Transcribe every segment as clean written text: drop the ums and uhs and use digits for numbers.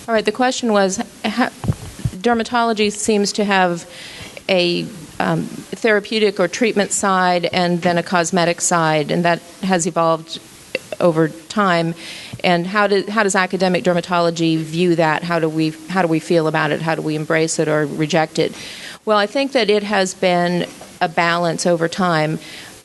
All right, the question was, dermatology seems to have a therapeutic or treatment side and then a cosmetic side, and that has evolved over time. And how does academic dermatology view that? How do we feel about it? How do we embrace it or reject it? Well, I think that it has been a balance over time.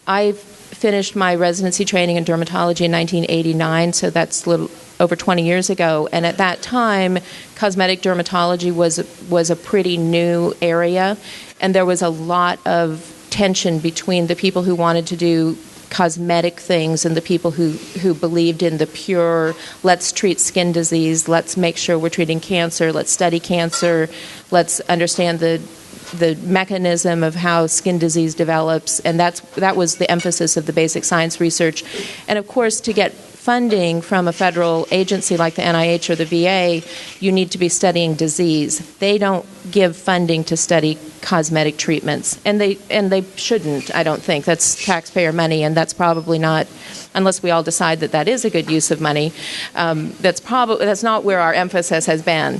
I finished my residency training in dermatology in 1989, so that's a little over 20 years ago. And at that time, cosmetic dermatology was a pretty new area, and there was a lot of tension between the people who wanted to do cosmetic things and the people who believed in the pure, let's treat skin disease, let's make sure we're treating cancer, let's study cancer, let's understand the mechanism of how skin disease develops, and that was the emphasis of the basic science research. And of course, to get funding from a federal agency like the NIH or the VA, you need to be studying disease. They don't give funding to study cosmetic treatments, and they shouldn't. I don't think that's taxpayer money, and that's probably not, unless we all decide that is a good use of money. That's not where our emphasis has been.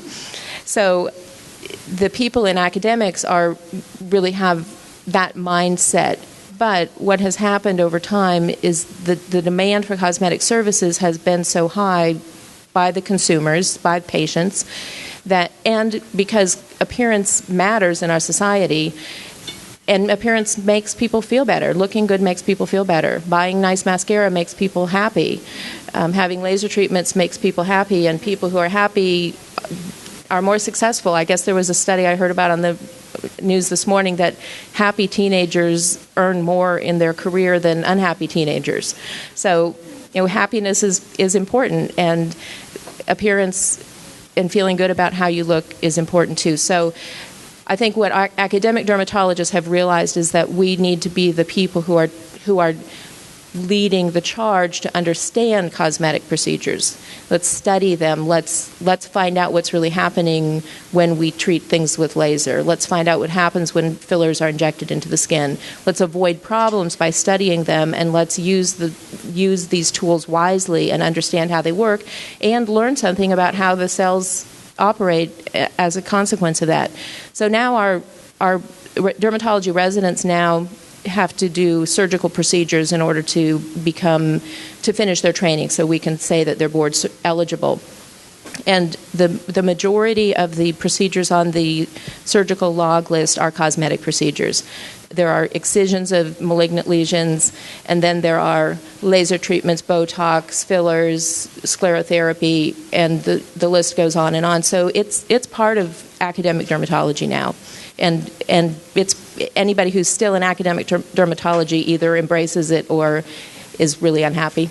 So the people in academics really have that mindset. But what has happened over time is the demand for cosmetic services has been so high by the consumers, by patients, and because appearance matters in our society, and appearance makes people feel better. Looking good makes people feel better. Buying nice mascara makes people happy. Having laser treatments makes people happy, and people who are happy are more successful. I guess there was a study I heard about on the news this morning that happy teenagers earn more in their career than unhappy teenagers. So, happiness is important, and appearance and feeling good about how you look is important too. So I think what our academic dermatologists have realized is that we need to be the people who are leading the charge to understand cosmetic procedures. Let's study them. Let's find out what's really happening when we treat things with laser. Let's find out what happens when fillers are injected into the skin. Let's avoid problems by studying them, and let's use these tools wisely and understand how they work and learn something about how the cells operate as a consequence of that. So now our dermatology residents now have to do surgical procedures in order to finish their training, so we can say that they're board eligible. And the majority of the procedures on the surgical log list are cosmetic procedures. There are excisions of malignant lesions, and then there are laser treatments, Botox, fillers, sclerotherapy, and the list goes on and on. So it's part of academic dermatology now. And it's anybody who's still in academic dermatology either embraces it or is really unhappy.